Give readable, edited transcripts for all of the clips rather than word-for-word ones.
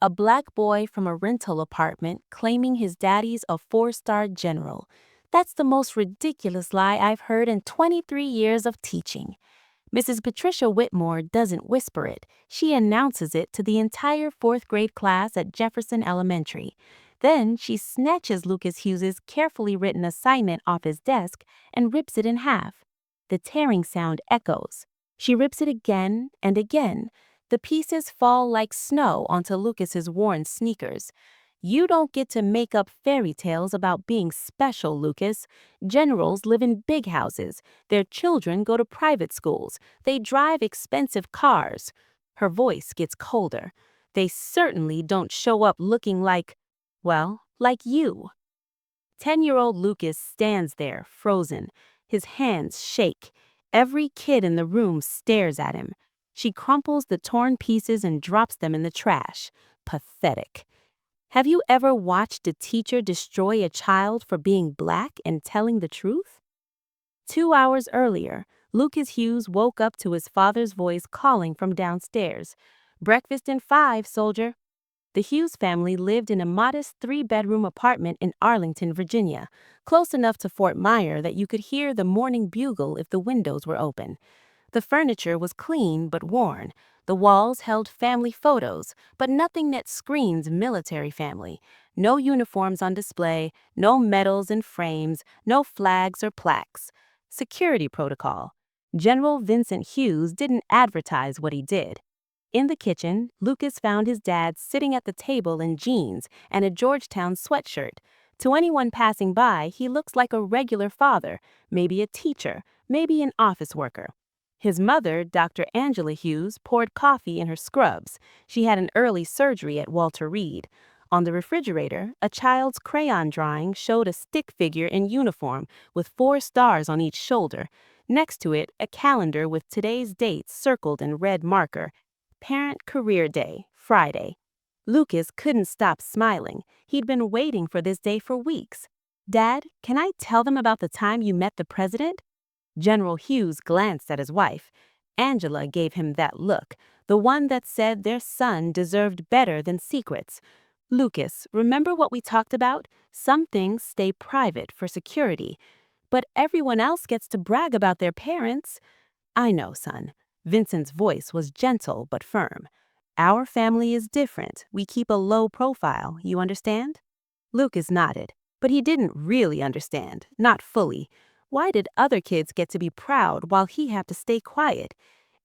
A black boy from a rental apartment claiming his daddy's a four-star general. That's the most ridiculous lie I've heard in 23 years of teaching. Mrs. Patricia Whitmore doesn't whisper it. She announces it to the entire fourth grade class at Jefferson Elementary. Then she snatches Lucas Hughes's carefully written assignment off his desk and rips it in half. The tearing sound echoes. She rips it again and again. The pieces fall like snow onto Lucas's worn sneakers. You don't get to make up fairy tales about being special, Lucas. Generals live in big houses. Their children go to private schools. They drive expensive cars. Her voice gets colder. They certainly don't show up looking like you. 10-year-old Lucas stands there, frozen. His hands shake. Every kid in the room stares at him. She crumples the torn pieces and drops them in the trash. Pathetic. Have you ever watched a teacher destroy a child for being black and telling the truth? 2 hours earlier, Lucas Hughes woke up to his father's voice calling from downstairs. "Breakfast in 5, soldier." The Hughes family lived in a modest 3-bedroom apartment in Arlington, Virginia, close enough to Fort Myer that you could hear the morning bugle if the windows were open. The furniture was clean but worn. The walls held family photos, but nothing that screams military family. No uniforms on display, no medals in frames, no flags or plaques. Security protocol. General Vincent Hughes didn't advertise what he did. In the kitchen, Lucas found his dad sitting at the table in jeans and a Georgetown sweatshirt. To anyone passing by, he looks like a regular father, maybe a teacher, maybe an office worker. His mother, Dr. Angela Hughes, poured coffee in her scrubs. She had an early surgery at Walter Reed. On the refrigerator, a child's crayon drawing showed a stick figure in uniform with 4 stars on each shoulder. Next to it, a calendar with today's dates circled in red marker. Parent Career Day, Friday. Lucas couldn't stop smiling. He'd been waiting for this day for weeks. "Dad, can I tell them about the time you met the president?" General Hughes glanced at his wife. Angela gave him that look, the one that said their son deserved better than secrets. "Lucas, remember what we talked about? Some things stay private for security. But everyone else gets to brag about their parents." "I know, son." Vincent's voice was gentle but firm. "Our family is different. We keep a low profile, you understand?" Lucas nodded, but he didn't really understand, not fully. Why did other kids get to be proud while he had to stay quiet?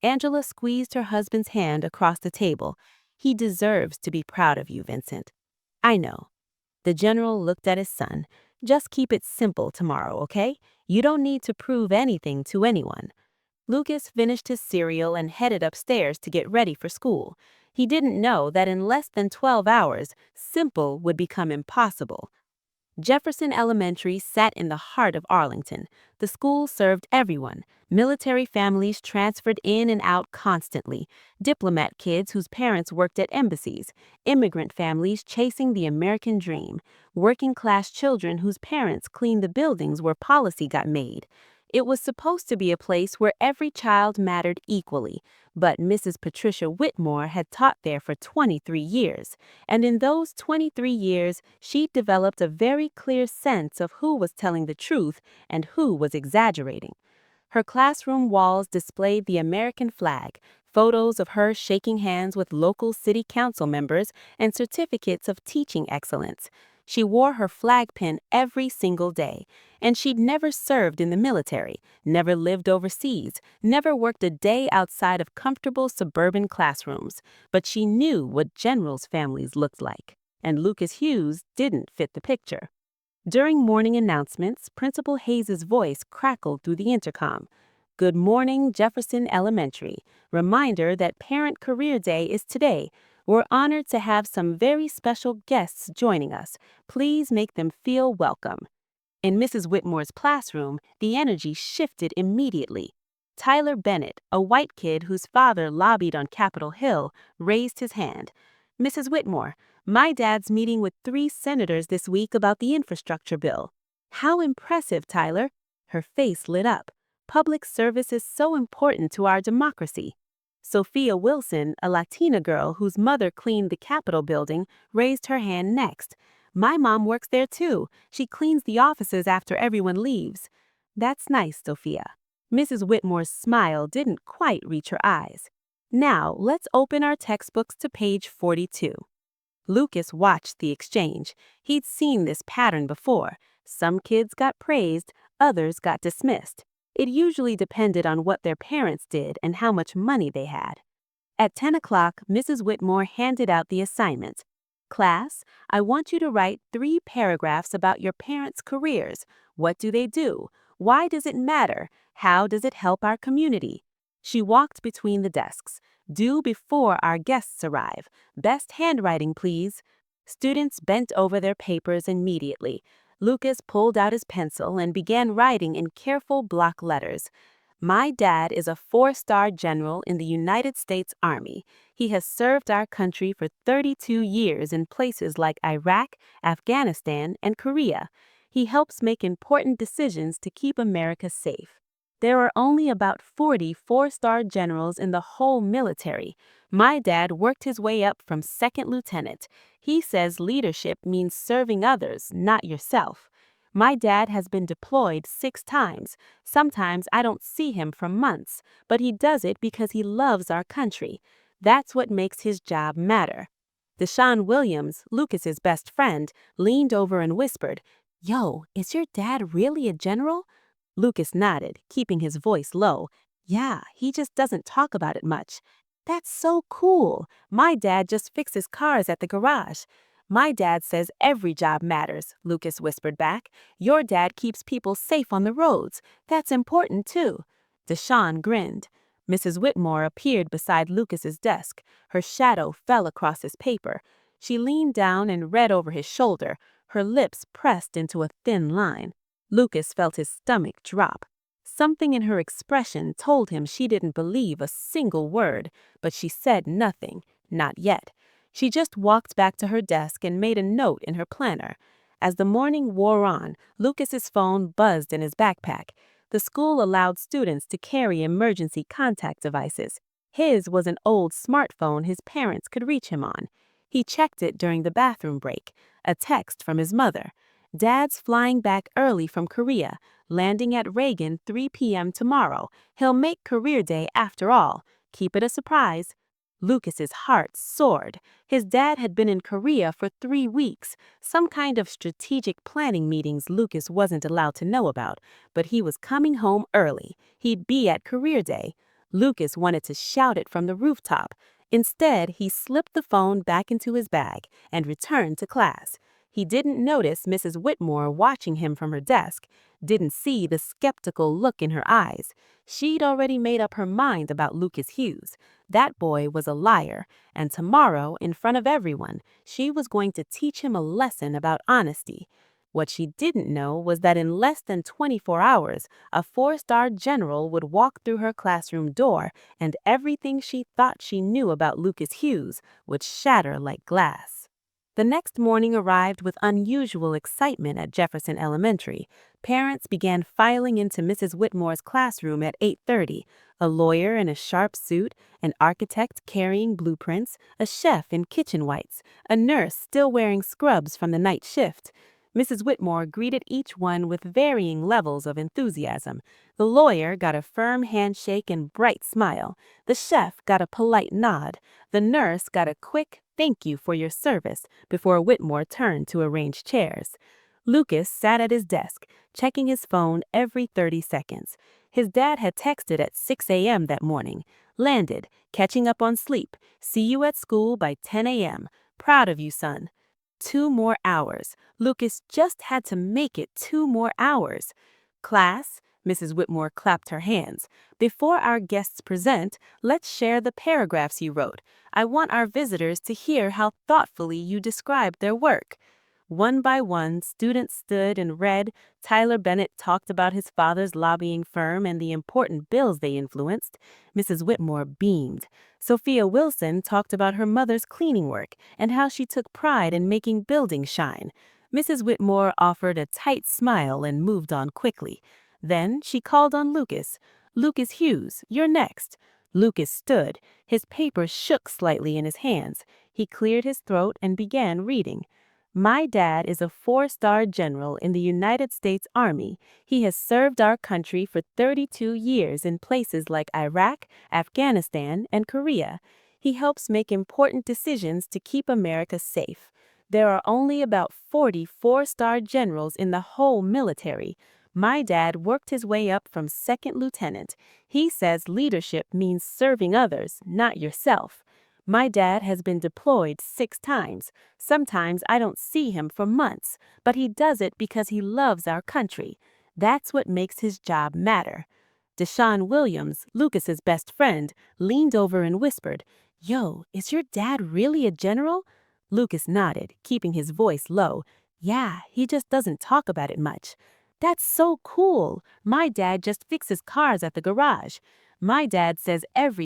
Angela squeezed her husband's hand across the table. "He deserves to be proud of you, Vincent." "I know." The general looked at his son. "Just keep it simple tomorrow, okay? You don't need to prove anything to anyone." Lucas finished his cereal and headed upstairs to get ready for school. He didn't know that in less than 12 hours, simple would become impossible. Jefferson Elementary sat in the heart of Arlington. The school served everyone. Military families transferred in and out constantly. Diplomat kids whose parents worked at embassies. Immigrant families chasing the American dream. Working-class children whose parents cleaned the buildings where policy got made. It was supposed to be a place where every child mattered equally, but Mrs. Patricia Whitmore had taught there for 23 years, and in those 23 years, she developed a very clear sense of who was telling the truth and who was exaggerating. Her classroom walls displayed the American flag, photos of her shaking hands with local city council members, and certificates of teaching excellence. She wore her flag pin every single day, and she'd never served in the military, never lived overseas, never worked a day outside of comfortable suburban classrooms. But she knew what generals' families looked like, and Lucas Hughes didn't fit the picture. During morning announcements, Principal Hayes's voice crackled through the intercom. "Good morning, Jefferson Elementary. Reminder that Parent Career Day is today. We're honored to have some very special guests joining us. Please make them feel welcome." In Mrs. Whitmore's classroom, the energy shifted immediately. Tyler Bennett, a white kid whose father lobbied on Capitol Hill, raised his hand. "Mrs. Whitmore, my dad's meeting with 3 senators this week about the infrastructure bill." "How impressive, Tyler." Her face lit up. "Public service is so important to our democracy." Sophia Wilson, a Latina girl whose mother cleaned the Capitol building, raised her hand next. My mom works there too. She cleans the offices after everyone leaves. That's nice, Sophia. Mrs. Whitmore's smile didn't quite reach her eyes. Now, let's open our textbooks to page 42. Lucas watched the exchange. He'd seen this pattern before. Some kids got praised, others got dismissed. It usually depended on what their parents did and how much money they had. At 10 o'clock, Mrs. Whitmore handed out the assignment. Class, I want you to write 3 paragraphs about your parents' careers. What do they do? Why does it matter? How does it help our community? She walked between the desks. Due before our guests arrive. Best handwriting, please. Students bent over their papers immediately. Lucas pulled out his pencil and began writing in careful block letters. My dad is a 4-star general in the United States Army. He has served our country for 32 years in places like Iraq, Afghanistan, and Korea. He helps make important decisions to keep America safe. There are only about 40 4-star generals in the whole military. My dad worked his way up from second lieutenant. He says leadership means serving others, not yourself. My dad has been deployed 6 times. Sometimes I don't see him for months, but he does it because he loves our country. That's what makes his job matter. Deshaun Williams, Lucas's best friend, leaned over and whispered, "Yo, is your dad really a general?" Lucas nodded, keeping his voice low. "Yeah, he just doesn't talk about it much." "That's so cool. My dad just fixes cars at the garage." "My dad says every job matters," Lucas whispered back. "Your dad keeps people safe on the roads. That's important too." Deshaun grinned. Mrs. Whitmore appeared beside Lucas's desk. Her shadow fell across his paper. She leaned down and read over his shoulder, her lips pressed into a thin line. Lucas felt his stomach drop. Something in her expression told him she didn't believe a single word, but she said nothing, not yet. She just walked back to her desk and made a note in her planner. As the morning wore on, Lucas's phone buzzed in his backpack. The school allowed students to carry emergency contact devices. His was an old smartphone his parents could reach him on. He checked it during the bathroom break. A text from his mother. "Dad's flying back early from Korea, landing at Reagan 3 p.m. tomorrow. He'll make career day after all. Keep it a surprise." Lucas's heart soared. His dad had been in Korea for 3 weeks, some kind of strategic planning meetings Lucas wasn't allowed to know about, but he was coming home early. He'd be at career day. Lucas wanted to shout it from the rooftop. Instead, he slipped the phone back into his bag and returned to class. He didn't notice Mrs. Whitmore watching him from her desk, didn't see the skeptical look in her eyes. She'd already made up her mind about Lucas Hughes. That boy was a liar, and tomorrow, in front of everyone, she was going to teach him a lesson about honesty. What she didn't know was that in less than 24 hours, a 4-star general would walk through her classroom door, and everything she thought she knew about Lucas Hughes would shatter like glass. The next morning arrived with unusual excitement at Jefferson Elementary. Parents began filing into Mrs. Whitmore's classroom at 8:30. A lawyer in a sharp suit, an architect carrying blueprints, a chef in kitchen whites, a nurse still wearing scrubs from the night shift. Mrs. Whitmore greeted each one with varying levels of enthusiasm. The lawyer got a firm handshake and bright smile. The chef got a polite nod. The nurse got a quick "thank you for your service" before Whitmore turned to arrange chairs. Lucas sat at his desk, checking his phone every 30 seconds. His dad had texted at 6 a.m. that morning. "Landed, catching up on sleep. See you at school by 10 a.m. Proud of you, son." 2 more hours. Lucas just had to make it 2 more hours. "Class," Mrs. Whitmore clapped her hands. "Before our guests present, let's share the paragraphs you wrote. I want our visitors to hear how thoughtfully you described their work." One by one, students stood and read. Tyler Bennett talked about his father's lobbying firm and the important bills they influenced. Mrs. Whitmore beamed. Sophia Wilson talked about her mother's cleaning work and how she took pride in making buildings shine. Mrs. Whitmore offered a tight smile and moved on quickly. Then she called on Lucas. "Lucas Hughes, you're next." Lucas stood. His paper shook slightly in his hands. He cleared his throat and began reading. My dad is a 4-star general in the United States Army. He has served our country for 32 years in places like Iraq, Afghanistan, and Korea. He helps make important decisions to keep America safe. There are only about 40 4-star generals in the whole military. My dad worked his way up from second lieutenant. He says leadership means serving others, not yourself. My dad has been deployed 6 times. Sometimes I don't see him for months, but he does it because he loves our country. That's what makes his job matter. Deshaun Williams, Lucas's best friend, leaned over and whispered, "Yo, is your dad really a general?" Lucas nodded, keeping his voice low. "Yeah, he just doesn't talk about it much." "That's so cool. My dad just fixes cars at the garage. My dad says every